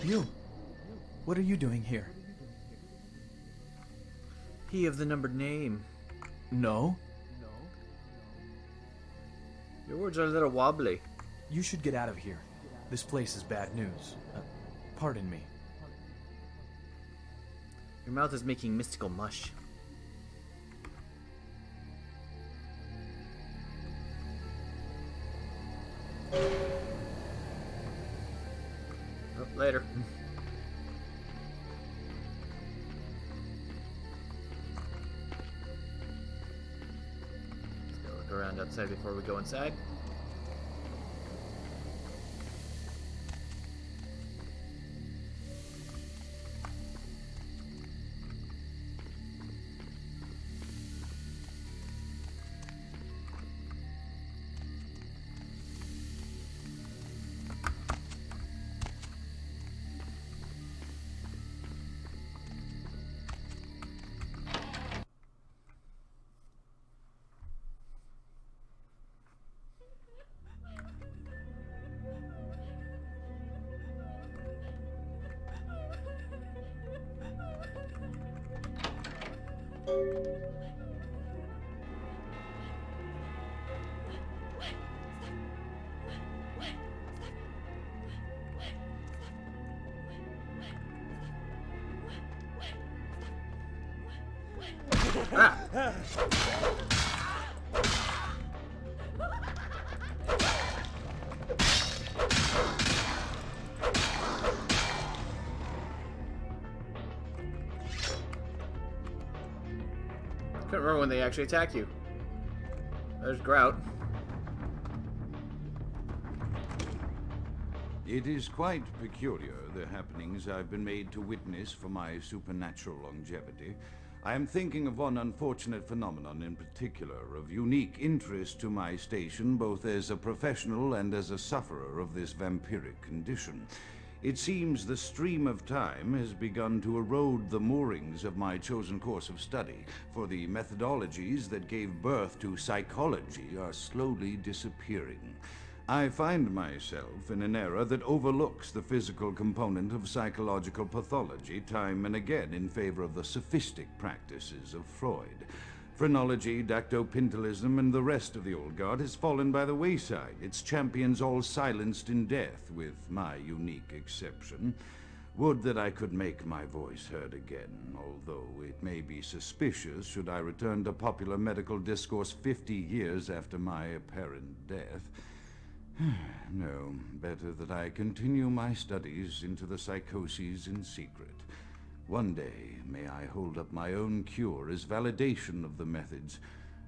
You. What are you doing here? He of the numbered name. No. Your words are a little wobbly. You should get out of here. This place is bad news. Pardon me. Your mouth is making mystical mush. Oh, later. Let's go look around outside before we go inside. Ah! Couldn't remember when they actually attack you. There's Grout. It is quite peculiar, the happenings I've been made to witness for my supernatural longevity. I am thinking of one unfortunate phenomenon in particular, of unique interest to my station, both as a professional and as a sufferer of this vampiric condition. It seems the stream of time has begun to erode the moorings of my chosen course of study, for the methodologies that gave birth to psychology are slowly disappearing. I find myself in an era that overlooks the physical component of psychological pathology time and again in favor of the sophistic practices of Freud. Phrenology, dactopintilism, and the rest of the old guard has fallen by the wayside, its champions all silenced in death, with my unique exception. Would that I could make my voice heard again, although it may be suspicious should I return to popular medical discourse 50 years after my apparent death. No, better that I continue my studies into the psychoses in secret. One day, may I hold up my own cure as validation of the methods.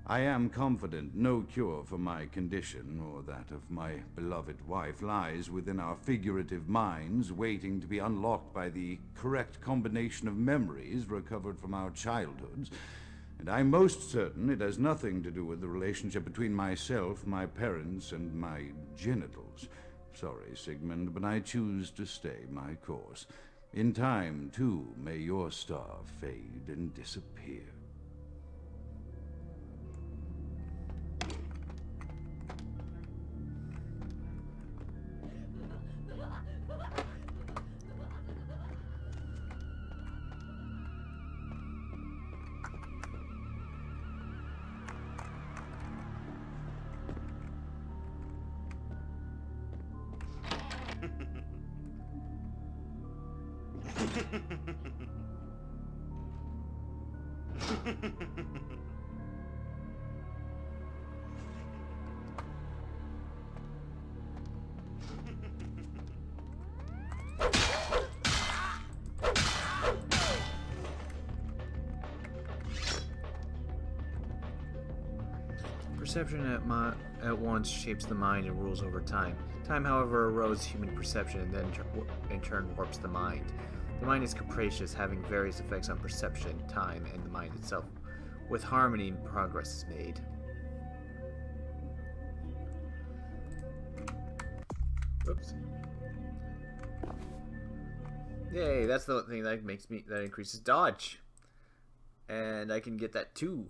I am confident no cure for my condition, or that of my beloved wife, lies within our figurative minds, waiting to be unlocked by the correct combination of memories recovered from our childhoods. And I'm most certain it has nothing to do with the relationship between myself, my parents, and my genitals. Sorry, Sigmund, but I choose to stay my course. In time, too, may your star fade and disappear. Perception at once shapes the mind and rules over time. Time, however, erodes human perception and then in turn warps the mind. The mind is capricious, having various effects on perception, time, and the mind itself. With harmony, progress is made. Whoops. Yay, that's the thing that increases dodge. And I can get that too.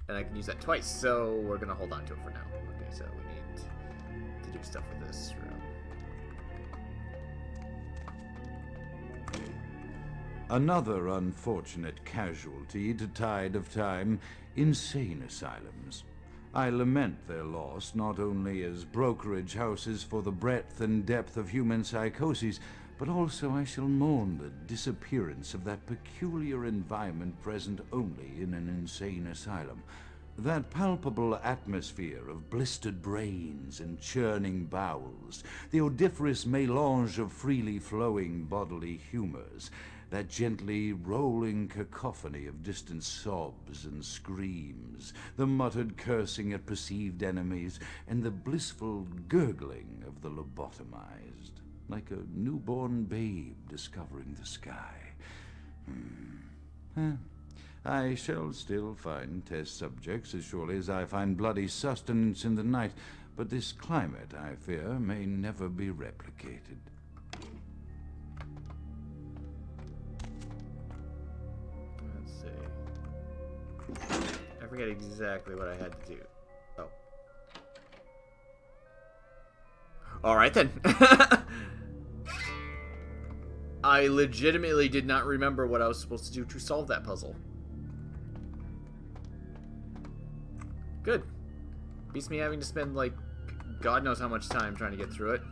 And I can use that twice, so we're gonna hold on to it for now. Okay, so we need to do stuff with this room. Another unfortunate casualty to tide of time, insane asylums. I lament their loss not only as brokerage houses for the breadth and depth of human psychoses, but also I shall mourn the disappearance of that peculiar environment present only in an insane asylum. That palpable atmosphere of blistered brains and churning bowels, the odoriferous melange of freely flowing bodily humors, that gently rolling cacophony of distant sobs and screams, the muttered cursing at perceived enemies, and the blissful gurgling of the lobotomized, like a newborn babe discovering the sky. I shall still find test subjects as surely as I find bloody sustenance in the night, but this climate, I fear, may never be replicated. I forget exactly what I had to do. Oh. Alright then. I legitimately did not remember what I was supposed to do to solve that puzzle. Good. Beats me having to spend, like, God knows how much time trying to get through it.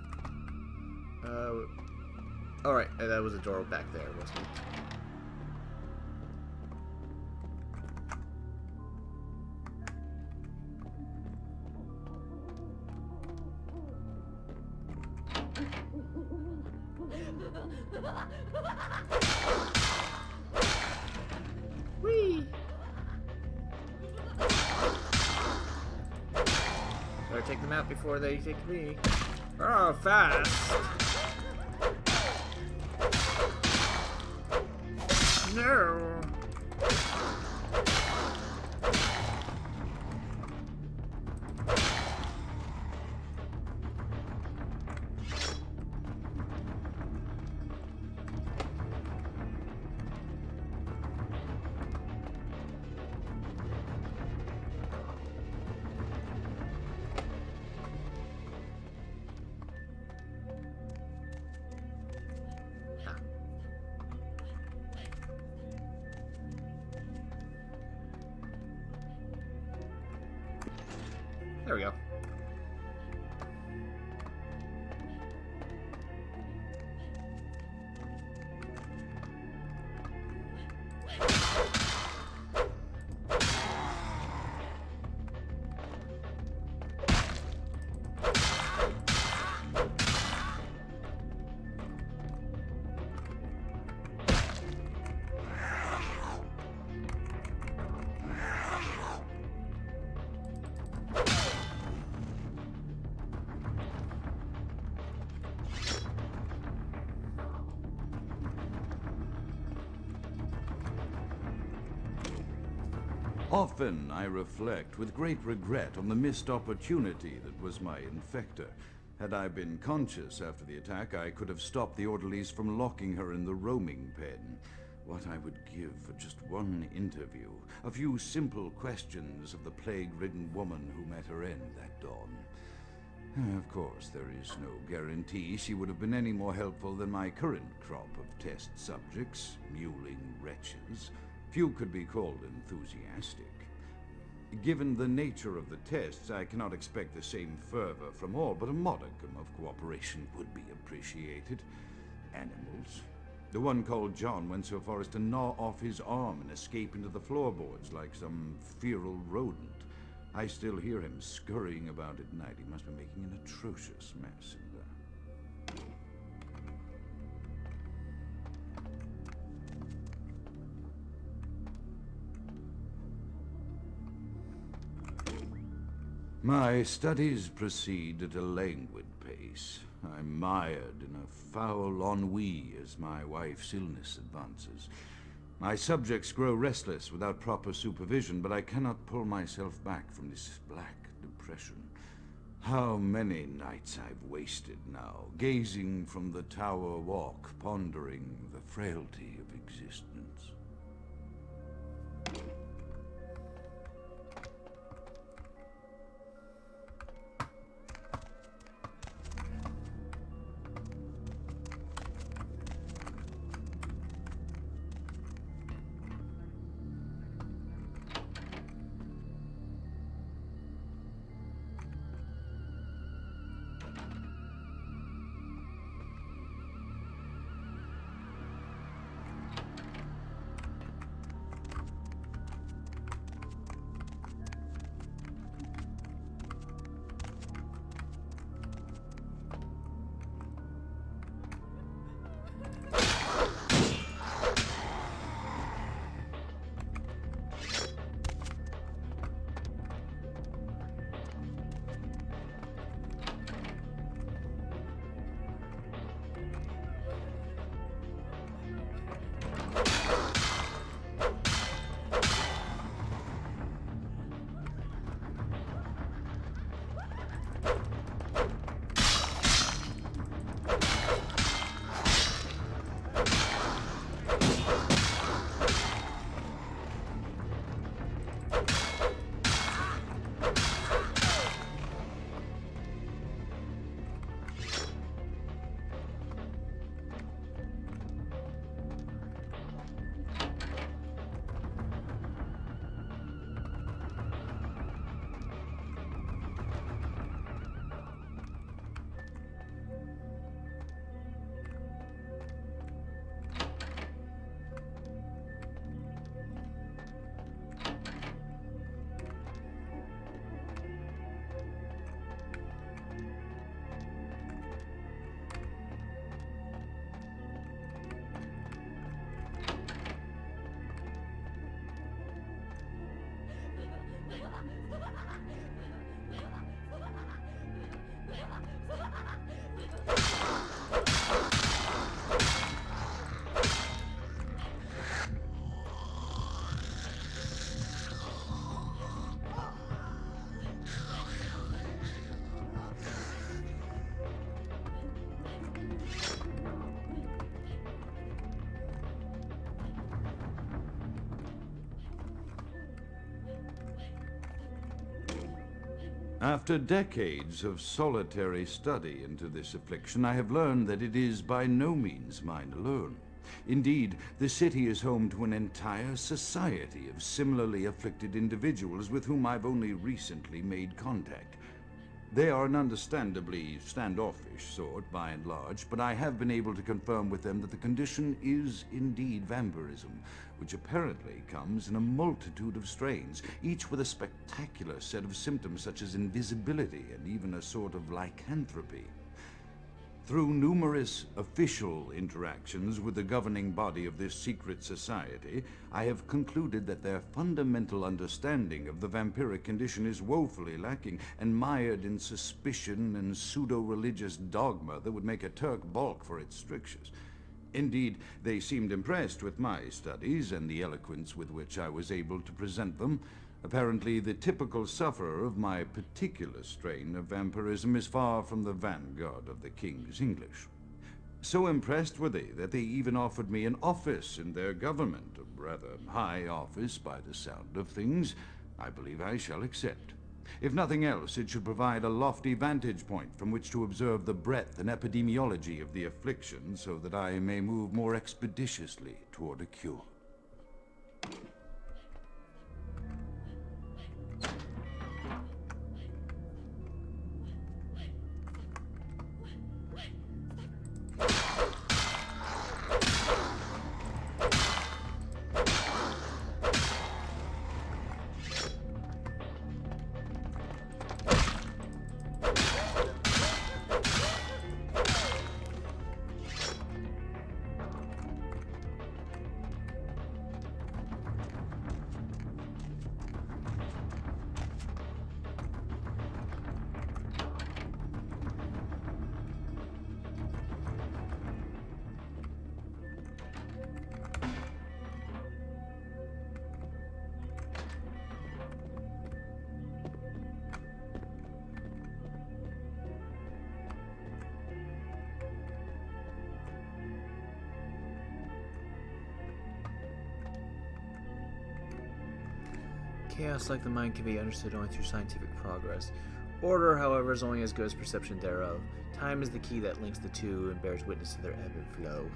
Alright, that was a door back there, wasn't it? Whee! Better take them out before they take me. Oh, fast! No! There we go. Often I reflect with great regret on the missed opportunity that was my infector. Had I been conscious after the attack, I could have stopped the orderlies from locking her in the roaming pen. What I would give for just one interview, a few simple questions of the plague-ridden woman who met her end that dawn. Of course, there is no guarantee she would have been any more helpful than my current crop of test subjects, mewling wretches. Few could be called enthusiastic. Given the nature of the tests, I cannot expect the same fervor from all, but a modicum of cooperation would be appreciated. Animals. The one called John went so far as to gnaw off his arm and escape into the floorboards like some feral rodent. I still hear him scurrying about at night. He must be making an atrocious mess in there. My studies proceed at a languid pace. I'm mired in a foul ennui as my wife's illness advances. My subjects grow restless without proper supervision, but I cannot pull myself back from this black depression. How many nights I've wasted now, gazing from the tower walk, pondering the frailty of existence. After decades of solitary study into this affliction, I have learned that it is by no means mine alone. Indeed, the city is home to an entire society of similarly afflicted individuals with whom I've only recently made contact. They are an understandably standoffish sort, by and large, but I have been able to confirm with them that the condition is indeed vampirism, which apparently comes in a multitude of strains, each with a spectacular set of symptoms such as invisibility and even a sort of lycanthropy. Through numerous official interactions with the governing body of this secret society, I have concluded that their fundamental understanding of the vampiric condition is woefully lacking and mired in suspicion and pseudo-religious dogma that would make a Turk balk for its strictures. Indeed, they seemed impressed with my studies and the eloquence with which I was able to present them. Apparently, the typical sufferer of my particular strain of vampirism is far from the vanguard of the King's English. So impressed were they that they even offered me an office in their government, a rather high office by the sound of things. I believe I shall accept. If nothing else, it should provide a lofty vantage point from which to observe the breadth and epidemiology of the affliction, so that I may move more expeditiously toward a cure. Chaos like the mind can be understood only through scientific progress. Order, however, is only as good as perception thereof. Time is the key that links the two and bears witness to their ebb and flow.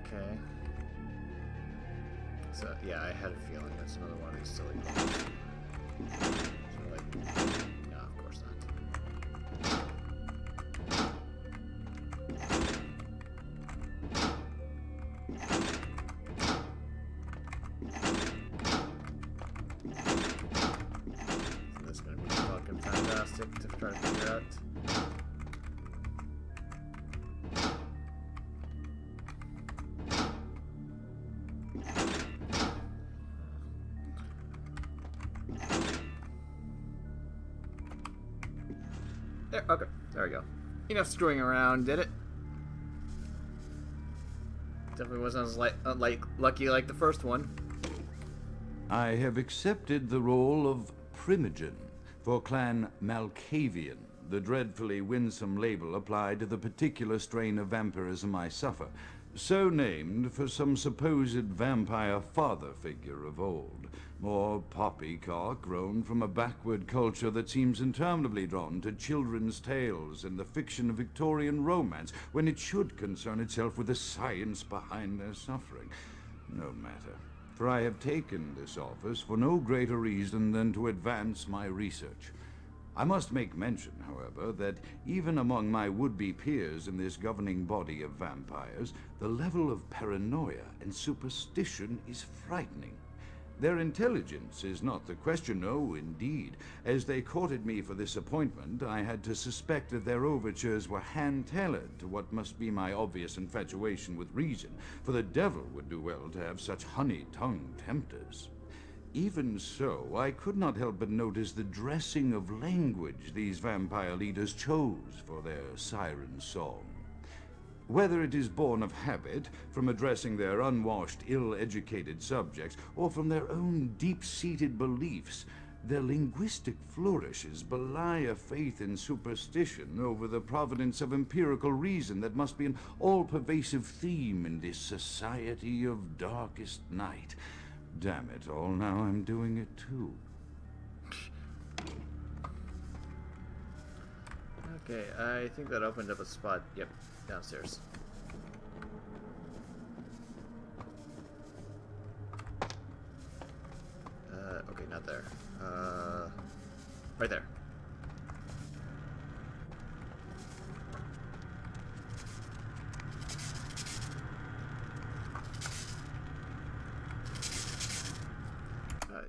Okay. So, yeah, I had a feeling that's another one of these silly ones. So, like, no, of course not. To try to figure out. There, okay, there we go. Enough screwing around, did it? Definitely wasn't as lucky like the first one. I have accepted the role of Primogen for Clan Malkavian, the dreadfully winsome label applied to the particular strain of vampirism I suffer, so named for some supposed vampire father figure of old, more poppycock grown from a backward culture that seems interminably drawn to children's tales and the fiction of Victorian romance, when it should concern itself with the science behind their suffering. No matter. For I have taken this office for no greater reason than to advance my research. I must make mention, however, that even among my would-be peers in this governing body of vampires, the level of paranoia and superstition is frightening. Their intelligence is not the question, no, indeed. As they courted me for this appointment, I had to suspect that their overtures were hand-tailored to what must be my obvious infatuation with reason, for the devil would do well to have such honey-tongued tempters. Even so, I could not help but notice the dressing of language these vampire leaders chose for their siren song. Whether it is born of habit, from addressing their unwashed, ill-educated subjects, or from their own deep-seated beliefs, their linguistic flourishes belie a faith in superstition over the providence of empirical reason that must be an all-pervasive theme in this society of darkest night. Damn it all, now I'm doing it too. Okay, I think that opened up a spot. Yep, downstairs. Okay, not there. Right there.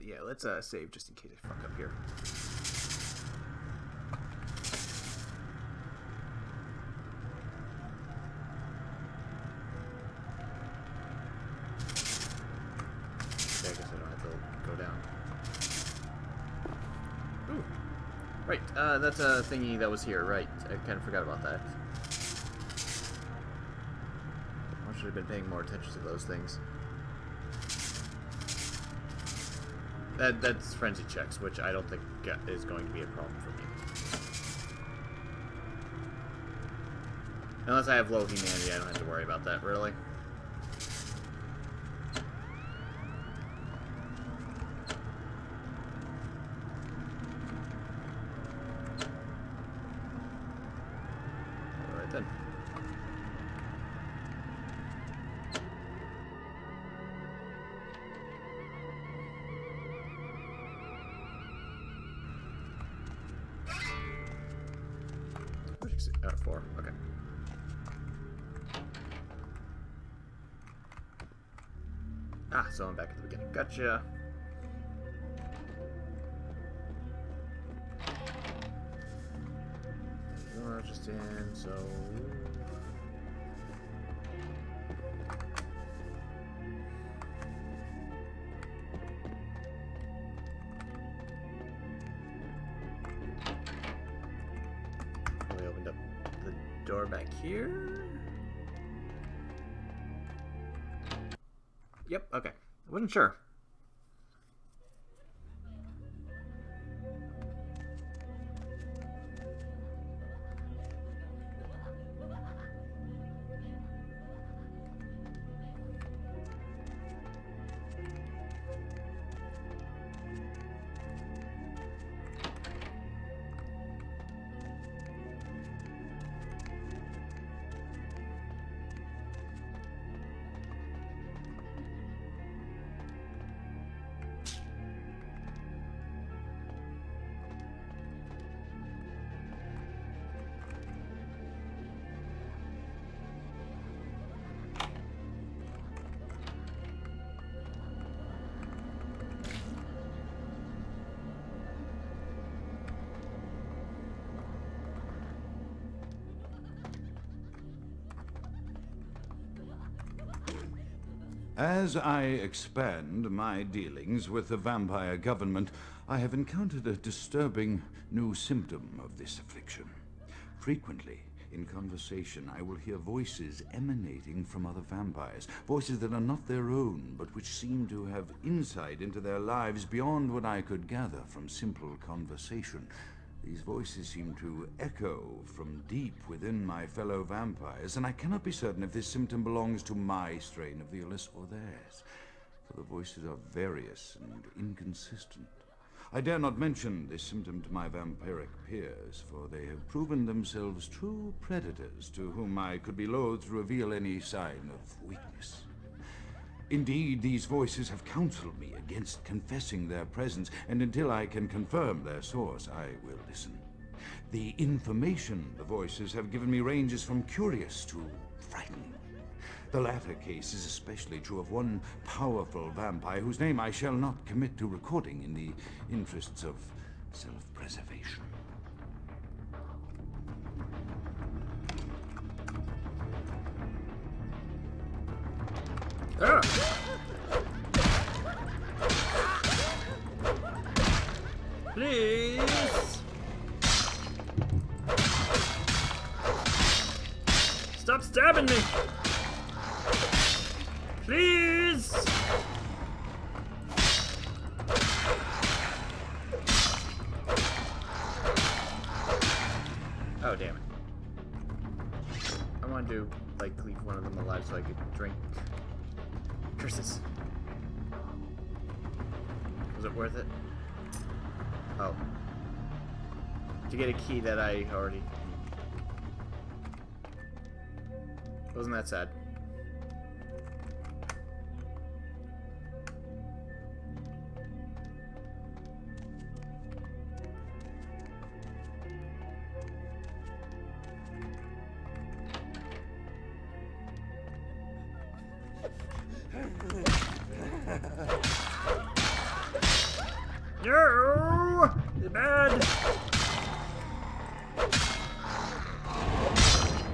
Yeah, let's save just in case I fuck up here. Okay, I guess I don't have to go down. Ooh. Right, that's a thingy that was here, right. I kind of forgot about that. I should have been paying more attention to those things. That's frenzy checks, which I don't think is going to be a problem for me. Unless I have low humanity, I don't have to worry about that, really. Alright then. Four. Okay. Ah, so I'm back at the beginning. Gotcha. You're just in, so... We opened up the door back here. Yep, okay. I wasn't sure. As I expand my dealings with the vampire government, I have encountered a disturbing new symptom of this affliction. Frequently, in conversation, I will hear voices emanating from other vampires, voices that are not their own, but which seem to have insight into their lives beyond what I could gather from simple conversation. These voices seem to echo from deep within my fellow vampires, and I cannot be certain if this symptom belongs to my strain of the illness or theirs, for the voices are various and inconsistent. I dare not mention this symptom to my vampiric peers, for they have proven themselves true predators to whom I could be loath to reveal any sign of weakness. Indeed, these voices have counseled me against confessing their presence, and until I can confirm their source, I will listen. The information the voices have given me ranges from curious to frightening. The latter case is especially true of one powerful vampire whose name I shall not commit to recording in the interests of self-preservation. Ah! Please! Stop stabbing me! Please! Oh, damn it. I wanted to, like, leave one of them alive so I could drink. Curses. Was it worth it? Oh. To get a key that I already Wasn't that sad? No! It's bad!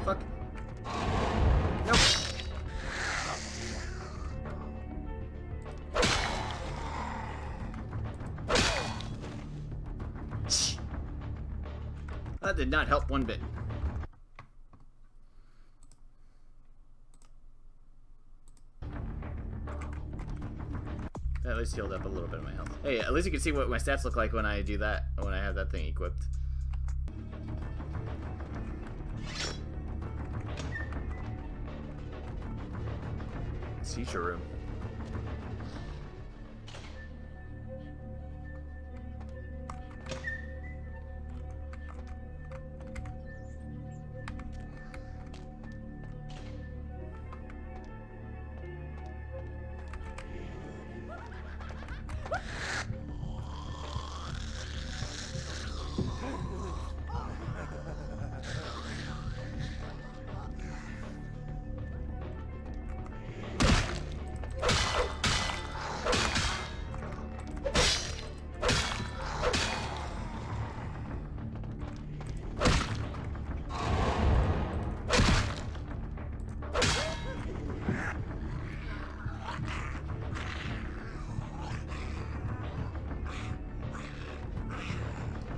Fuck. Nope. That did not help one bit. That at least healed up a little bit of my health. Hey, at least you can see what my stats look like when I do that, when I have that thing equipped. Teacher room.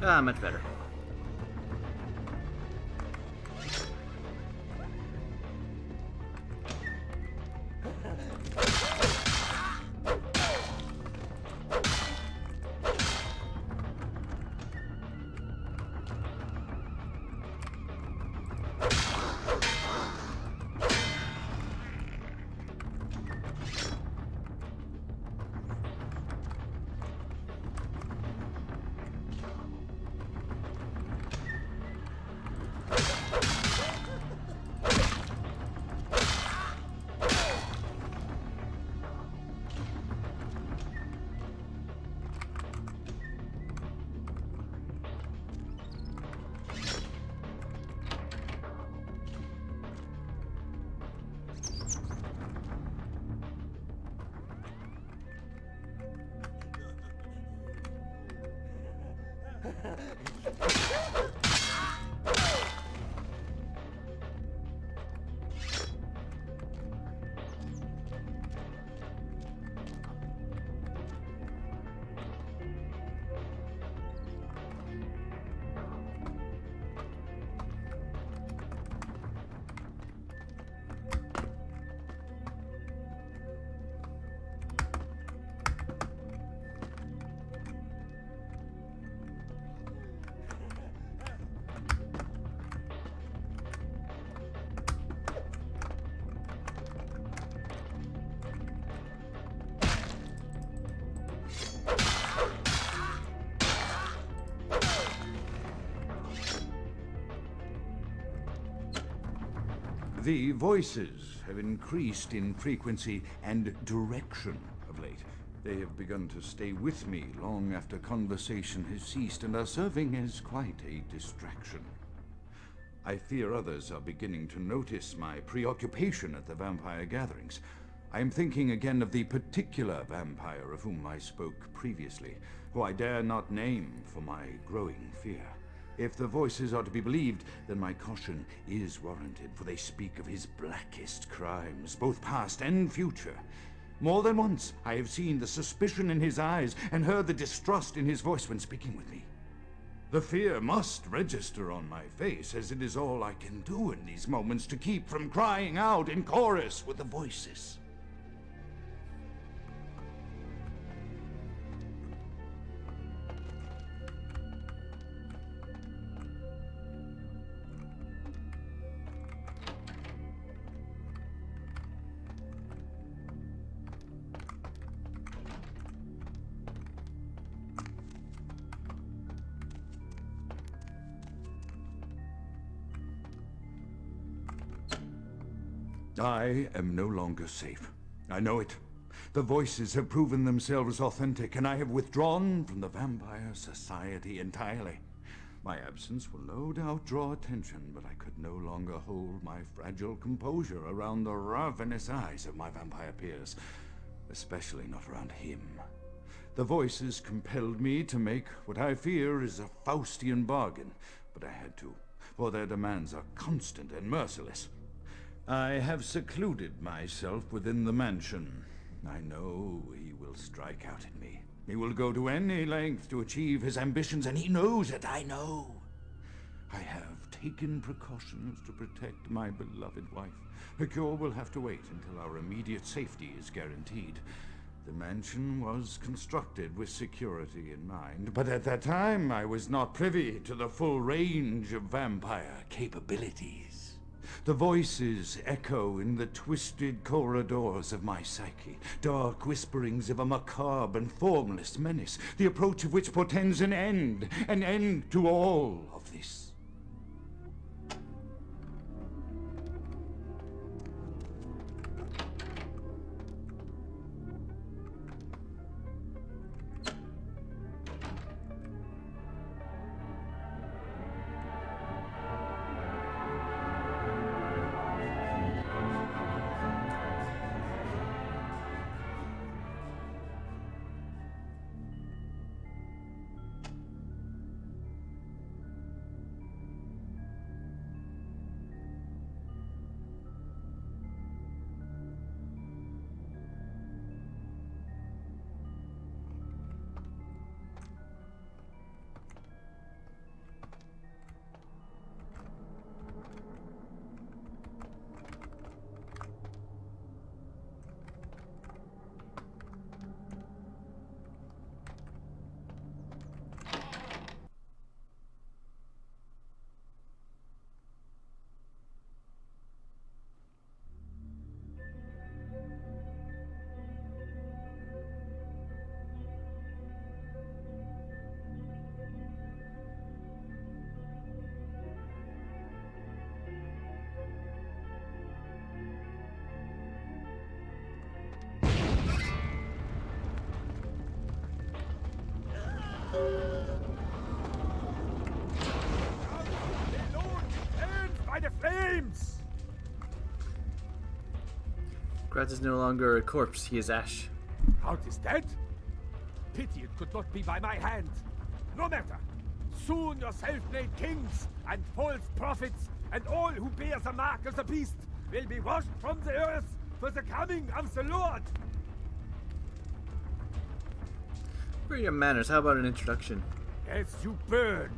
Ah, much better. The voices have increased in frequency and direction of late. They have begun to stay with me long after conversation has ceased and are serving as quite a distraction. I fear others are beginning to notice my preoccupation at the vampire gatherings. I am thinking again of the particular vampire of whom I spoke previously, who I dare not name for my growing fear. If the voices are to be believed, then my caution is warranted, for they speak of his blackest crimes, both past and future. More than once, I have seen the suspicion in his eyes and heard the distrust in his voice when speaking with me. The fear must register on my face, as it is all I can do in these moments to keep from crying out in chorus with the voices. I am no longer safe. I know it. The voices have proven themselves authentic, and I have withdrawn from the Vampire Society entirely. My absence will no doubt draw attention, but I could no longer hold my fragile composure around the ravenous eyes of my vampire peers, especially not around him. The voices compelled me to make what I fear is a Faustian bargain, but I had to, for their demands are constant and merciless. I have secluded myself within the mansion. I know he will strike out at me. He will go to any length to achieve his ambitions, and he knows it, I know. I have taken precautions to protect my beloved wife. Her cure will have to wait until our immediate safety is guaranteed. The mansion was constructed with security in mind, but at that time I was not privy to the full range of vampire capabilities. The voices echo in the twisted corridors of my psyche, dark whisperings of a macabre and formless menace, the approach of which portends an end to all of this. By the flames! Grout is no longer a corpse, he is ash. Grout is dead? Pity it could not be by my hand. No matter. Soon your self-made kings and false prophets and all who bear the mark of the beast will be washed from the earth for the coming of the Lord. For your manners, how about an introduction? As you burn,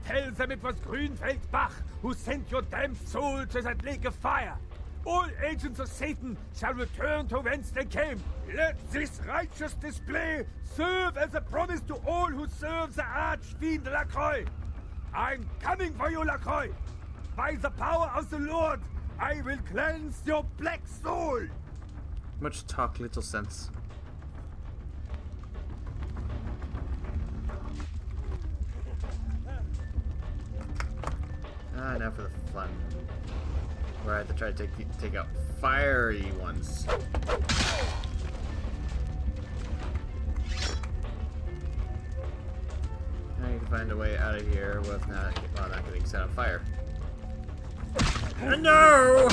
tell them it was Grünfeld Bach who sent your damned soul to that lake of fire. All agents of Satan shall return to whence they came. Let this righteous display serve as a promise to all who serve the Archfiend Lacroix. I'm coming for you, Lacroix. By the power of the Lord, I will cleanse your black soul. Much talk, little sense. Now for the fun. Where I have to try to take out fiery ones. I need to find a way out of here with not getting set on fire. No!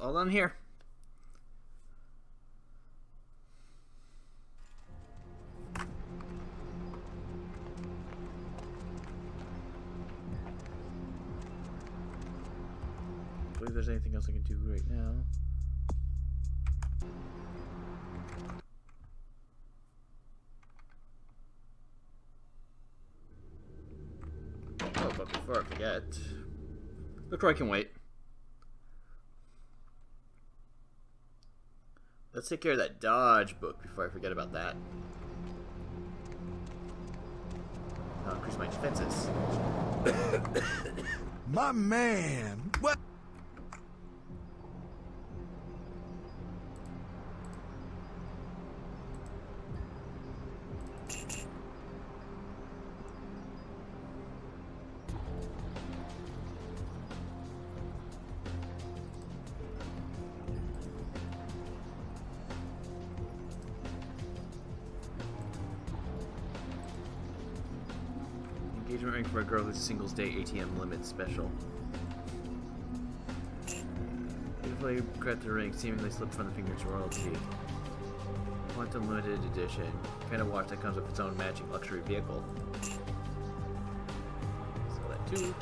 all done here. I believe there's anything else I can do right now. Oh, but before I forget, LaCroix can wait. Let's take care of that dodge book before I forget about that. I'll increase my defenses. My man! What? Engagement rank for a girl who's singles day ATM limit special. Beautifully crafted ring seemingly slipped from the fingers of royalty. Quantum limited edition. Kind of watch that comes with its own matching luxury vehicle. So that too.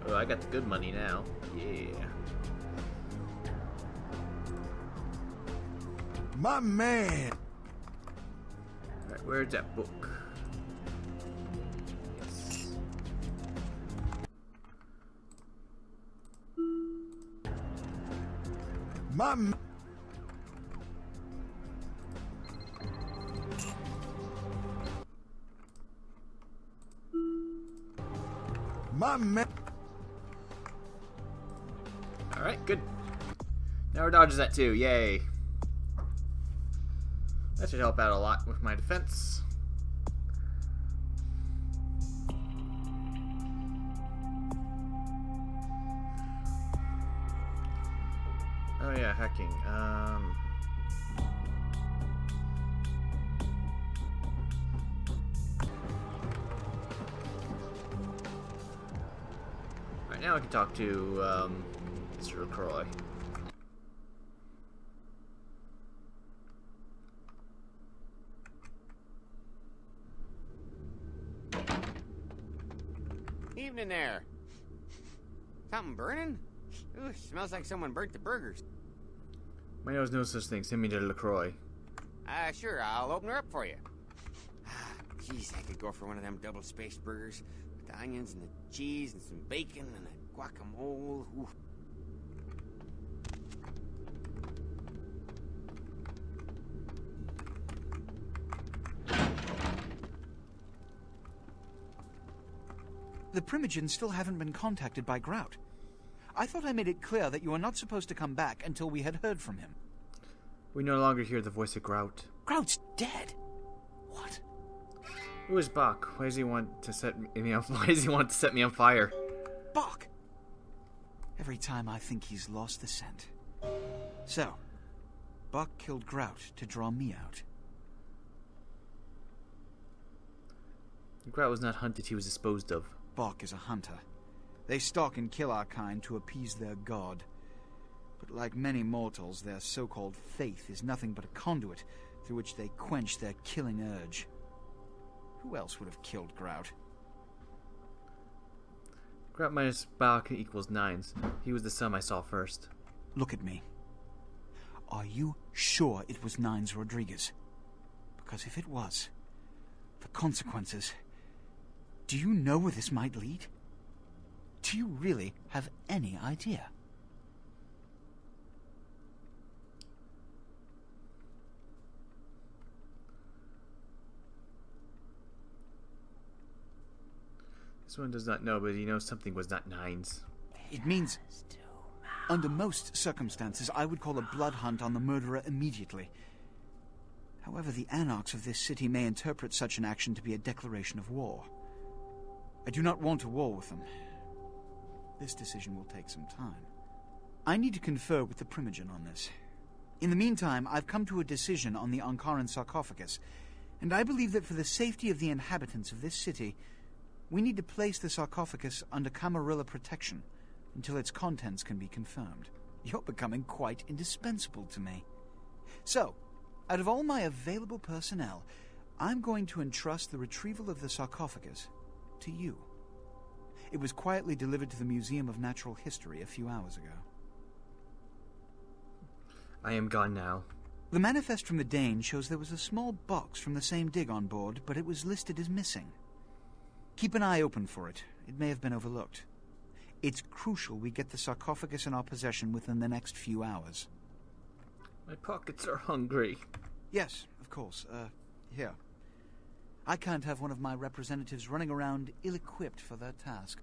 Oh, I got the good money now. Yeah. My man! Alright, where's that book? Yes. My man! My man! Alright, good. Now our dodge is at 2, yay. That should help out a lot with my defense. Oh yeah, hacking. Alright, now I can talk to Mr. LaCroix. Evening there. Something burning? Ooh, smells like someone burnt the burgers. My nose knows such things. Send me to LaCroix. Sure, I'll open her up for you. Jeez, I could go for one of them double-spaced burgers with the onions and the cheese and some bacon and a guacamole. Ooh. The Primogens still haven't been contacted by Grout. I thought I made it clear that you were not supposed to come back until we had heard from him. We no longer hear the voice of Grout. Grout's dead? What? Who is Bach? Why does he want to set me on? Why does he want to set me on fire? Bach! Every time I think he's lost the scent. So, Bach killed Grout to draw me out. Grout was not hunted, he was disposed of. Bach is a hunter. They stalk and kill our kind to appease their god. But like many mortals, their so-called faith is nothing but a conduit through which they quench their killing urge. Who else would have killed Grout? Grout minus Bach equals 9s. He was the sum I saw first. Look at me. Are you sure it was Nines Rodriguez? Because if it was, the consequences... Do you know where this might lead? Do you really have any idea? This one does not know, but he knows something was not 9s. It means, under most circumstances, I would call a blood hunt on the murderer immediately. However, the anarchs of this city may interpret such an action to be a declaration of war. I do not want a war with them. This decision will take some time. I need to confer with the Primogen on this. In the meantime, I've come to a decision on the Ankaran sarcophagus, and I believe that for the safety of the inhabitants of this city, we need to place the sarcophagus under Camarilla protection until its contents can be confirmed. You're becoming quite indispensable to me. So, out of all my available personnel, I'm going to entrust the retrieval of the sarcophagus to you. It was quietly delivered to the Museum of Natural History a few hours ago. I am gone now. The manifest from the Dane shows there was a small box from the same dig on board, but it was listed as missing. Keep an eye open for it. It may have been overlooked. It's crucial we get the sarcophagus in our possession within the next few hours. My pockets are hungry. Yes, of course. Here. I can't have one of my representatives running around ill-equipped for their task.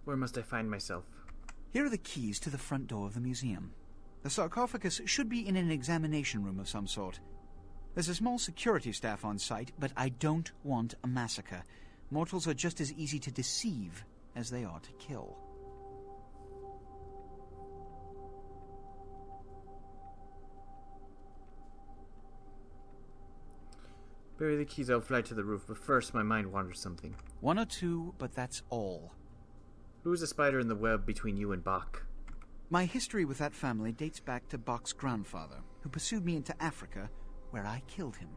Where must I find myself? Here are the keys to the front door of the museum. The sarcophagus should be in an examination room of some sort. There's a small security staff on site, but I don't want a massacre. Mortals are just as easy to deceive as they are to kill. Bury the keys, I'll fly to the roof, but first my mind wanders something. One or two, but that's all. Who's the spider in the web between you and Bach? My history with that family dates back to Bach's grandfather, who pursued me into Africa, where I killed him.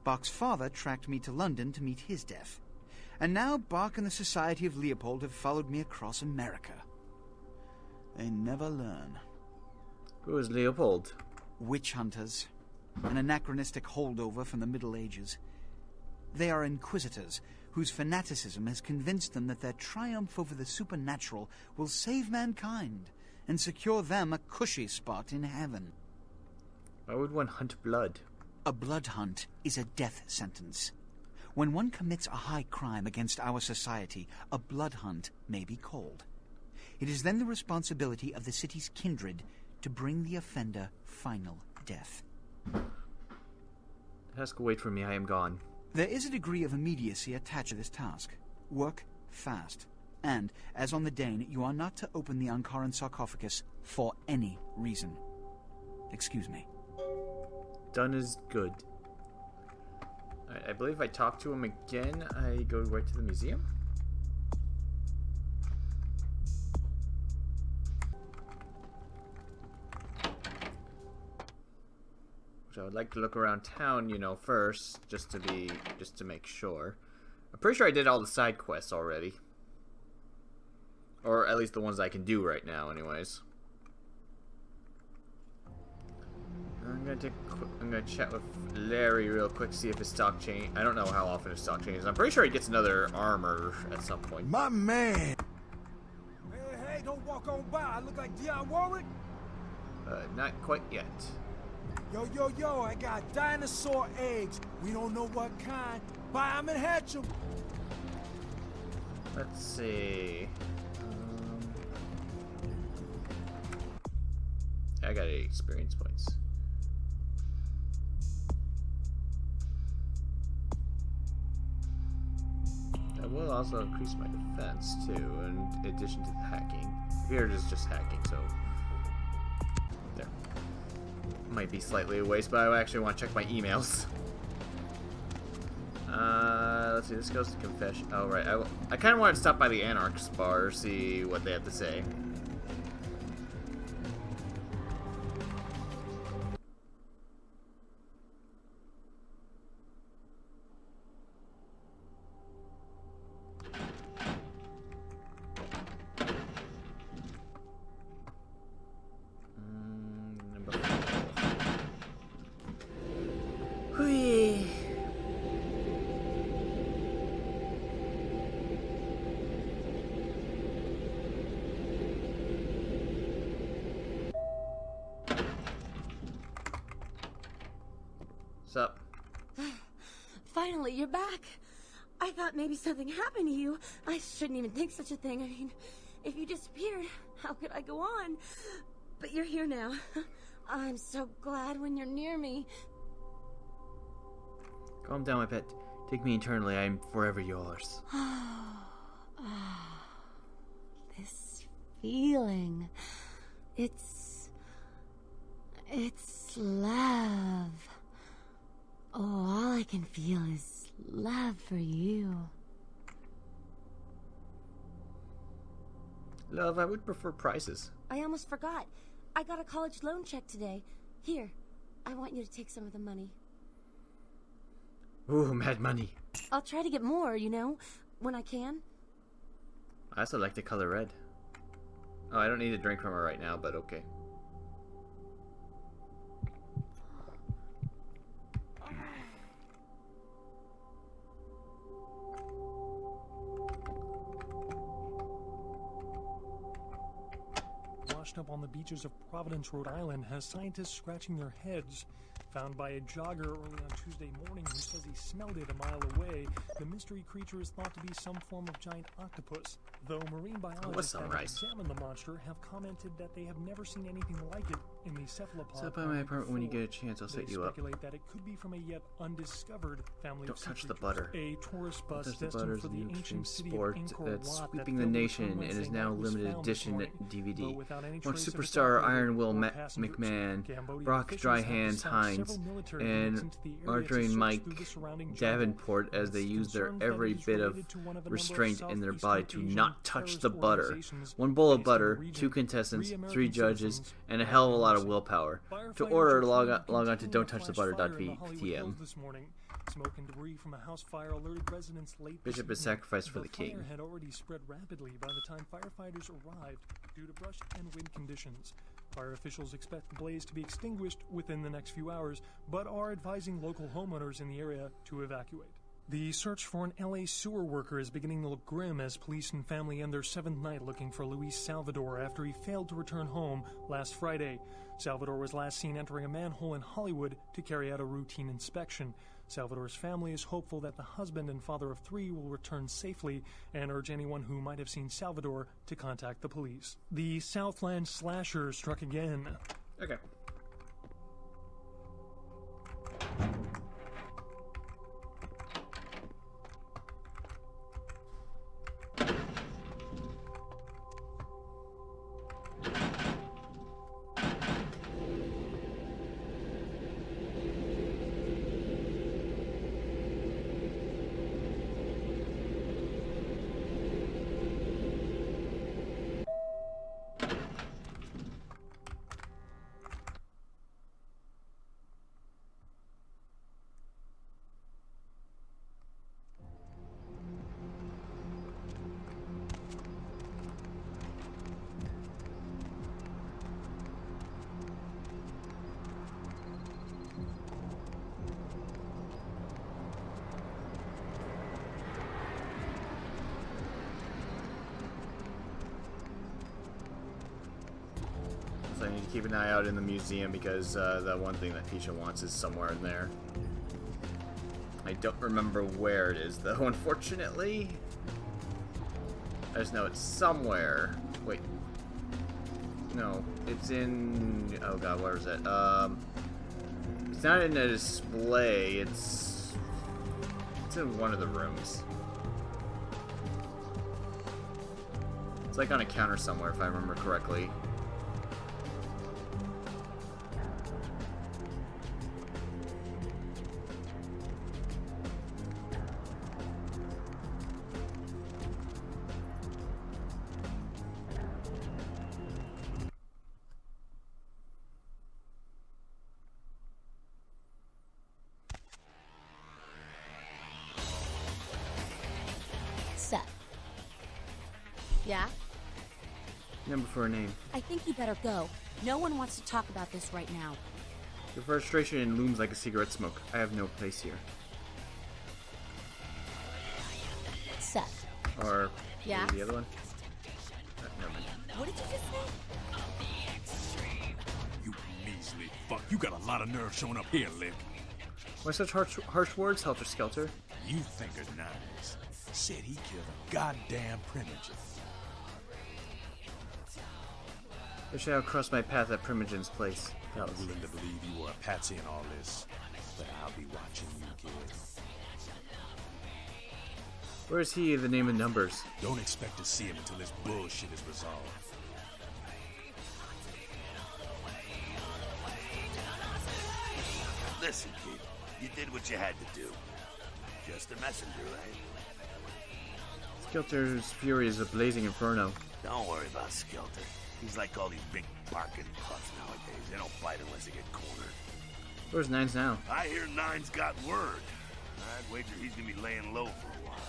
Bach's father tracked me to London to meet his death. And now Bach and the Society of Leopold have followed me across America. They never learn. Who is Leopold? Witch hunters. An anachronistic holdover from the Middle Ages. They are inquisitors, whose fanaticism has convinced them that their triumph over the supernatural will save mankind and secure them a cushy spot in heaven. Why would one hunt blood? A blood hunt is a death sentence. When one commits a high crime against our society, a blood hunt may be called. It is then the responsibility of the city's kindred to bring the offender final death. The task will wait for me, I am gone. There is a degree of immediacy attached to this task. Work fast. And, as on the Dane, you are not to open the Ankaran sarcophagus for any reason. Excuse me. Done is good. I believe if I talk to him again, I go right to the museum? Which I would like to look around town, you know, first, just to make sure. I'm pretty sure I did all the side quests already. Or at least the ones I can do right now, anyways. I'm gonna chat with Larry real quick, see if his stock change. I don't know how often his stock changes. I'm pretty sure he gets another armor at some point. My man! Hey, don't walk on by. I look like Dionne Warwick. Not quite yet. Yo, I got dinosaur eggs. We don't know what kind. Buy them and hatch them. Let's see. I got 8 experience points. That will also increase my defense too, in addition to the hacking. Here it is just hacking, so there. Might be slightly a waste, but I actually want to check my emails. Let's see, this goes to confession. Oh, right. I kind of wanted to stop by the Anarch's bar, see what they have to say. Up. Finally, you're back. I thought maybe something happened to you. I shouldn't even think such a thing. I mean, if you disappeared, how could I go on? But you're here now. I'm so glad when you're near me. Calm down, my pet. Take me eternally. I'm forever yours. This feeling. It's love. Oh, all I can feel is love for you. Love, I would prefer prizes. I almost forgot. I got a college loan check today. Here, I want you to take some of the money. Ooh, mad money. I'll try to get more, you know, when I can. I also like the color red. Oh, I don't need a drink from her right now, but okay. Washed up on the beaches of Providence, Rhode Island, has scientists scratching their heads. Found by a jogger early on Tuesday morning who says he smelled it a mile away, the mystery creature is thought to be some form of giant octopus. Though marine biologists that have examined the monster have commented that they have never seen anything like it in the cephalopod. Stop by my apartment when you get a chance. I'll set you up. They speculate that it could be from a yet undiscovered family Don't of touch sea the creatures. butter. A tourist bus Touch the destined butter for is the the ancient city sport of Angkor that's Wat sweeping that the filled with nation and Wednesday is now night was limited found edition this morning, DVD. though without any Once trace of its superstar operator Iron Will or passengers. McMahon, Cambodia Brock officials Dry have Hands dispatched Hines, several military units and into the area to Margarine search Mike through the surrounding jungle. Davenport as they use their Concerned that every it is bit of related to one a number of restraint in their Southeastern body to Asian not touch terrorist the butter. organizations One bowl of based in the butter, region. 2 contestants, 3 3 American judges, citizens and a hell of a lot of missing. willpower. To Firefighters order, are log trying on to continue a flash fire in the don'ttouchthebutter.vtm. Hollywood Hills this morning. Smoke and debris from a house fire alerted residents late this Bishop is evening. sacrificed for the king. fire had already spread rapidly by the time firefighters arrived due to brush and wind conditions. Fire officials expect the blaze to be extinguished within the next few hours, but are advising local homeowners in the area to evacuate. The search for an LA sewer worker is beginning to look grim as police and family end their 7th night looking for Luis Salvador after he failed to return home last Friday. Salvador was last seen entering a manhole in Hollywood to carry out a routine inspection. Salvador's family is hopeful that the husband and father of 3 will return safely and urge anyone who might have seen Salvador to contact the police. The Southland slasher struck again. Okay. So I need to keep an eye out in the museum because the one thing that Keisha wants is somewhere in there. I don't remember where it is though, unfortunately. I just know it's somewhere. Wait. No, it's in... Oh god, where is it? It's not in a display, it's in one of the rooms. It's like on a counter somewhere, if I remember correctly. Seth. Yeah? Number for a name. I think you better go. No one wants to talk about this right now. Your frustration looms like a cigarette smoke. I have no place here. Seth. Or Yeah? maybe the other one? Never mind. What did you just say? You measly fuck. You got a lot of nerve showing up here, Lick. Why such harsh words, Helter Skelter? You think her nice. Said he killed a goddamn Primogen. The shadow crossed my path at Primogen's place. I'm willing to believe you were a patsy in all this, but I'll be watching you, kid. Where is he, the name and numbers? Don't expect to see him until this bullshit is resolved. Listen, kid, you did what you had to do. Just a messenger, right? Skelter's fury is a blazing inferno. Don't worry about Skelter. He's like all these big barking pups nowadays. They don't bite unless they get cornered. Where's Nines now? I hear Nine's got word. I'd wager he's gonna be laying low for a while.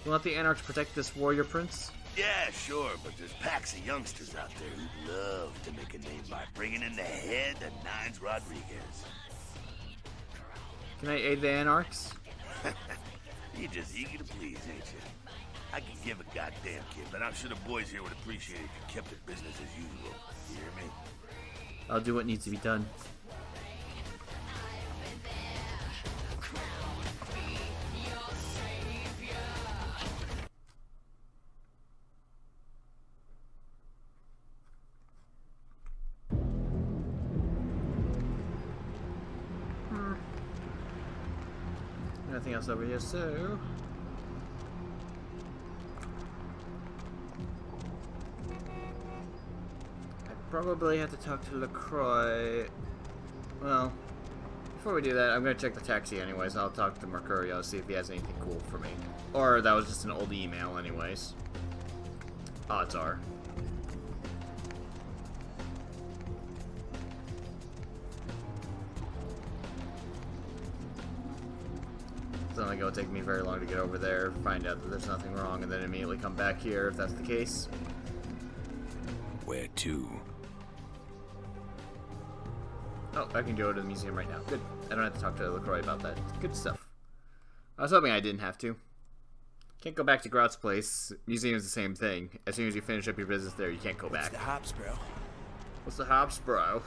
You want the Anarchs protect this warrior prince? Yeah, sure, but there's packs of youngsters out there who'd love to make a name by bringing in the head of Nines Rodriguez. Can I aid the Anarchs? You're just eager to please, ain't you? I could give a goddamn kid, but I'm sure the boys here would appreciate it if you kept it business as usual. You hear me? I'll do what needs to be done. Nothing else over here, so I probably have to talk to LaCroix. Well, before we do that, I'm gonna check the taxi anyways. I'll talk to Mercurio, see if he has anything cool for me. Or that was just an old email anyways. Odds are. It's not like it'll take me very long to get over there, find out that there's nothing wrong, and then immediately come back here if that's the case. Where to? Oh, I can go to the museum right now. Good. I don't have to talk to LaCroix about that. Good stuff. I was hoping I didn't have to. Can't go back to Grout's place. Museum's the same thing. As soon as you finish up your business there, you can't go back. What's the hops, bro? What's the hops, bro?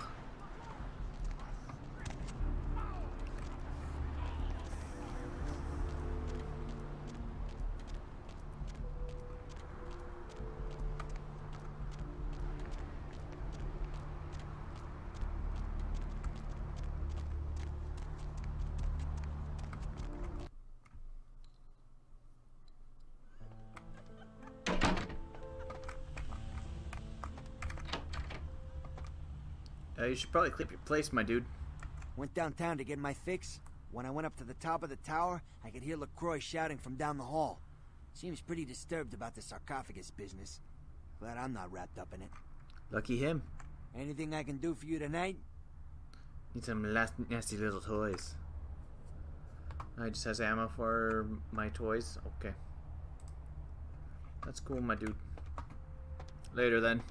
You should probably clip your place, my dude. Went downtown to get my fix. When I went up to the top of the tower, I could hear LaCroix shouting from down the hall. Seems pretty disturbed about the sarcophagus business. Glad I'm not wrapped up in it. Lucky him. Anything I can do for you tonight? Need some nasty little toys. I just has ammo for my toys. Okay. That's cool, my dude. Later, then.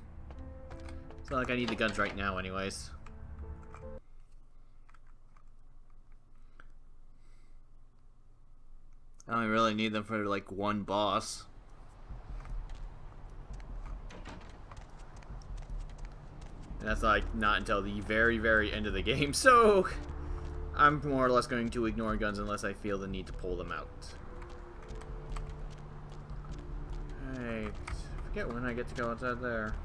It's not like I need the guns right now, anyways. I don't really need them for, like, one boss. And that's, like, not until the very, very end of the game, so I'm more or less going to ignore guns unless I feel the need to pull them out. Alright. I forget when I get to go outside there.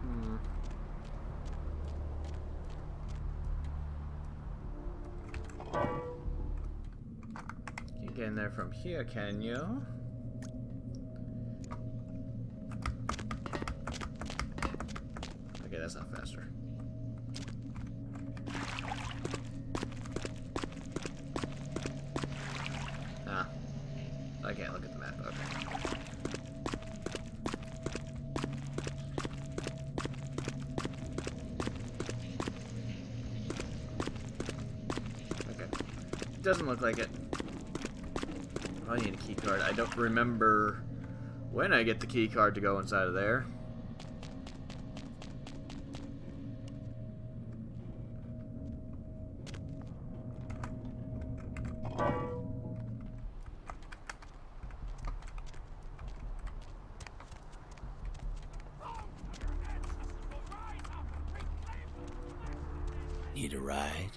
You can get in there from here, can you? Okay, that's not faster. Ah. I can't look at the map. Okay. Doesn't look like it. I need a key card. I don't remember when I get the key card to go inside of there. Need a ride?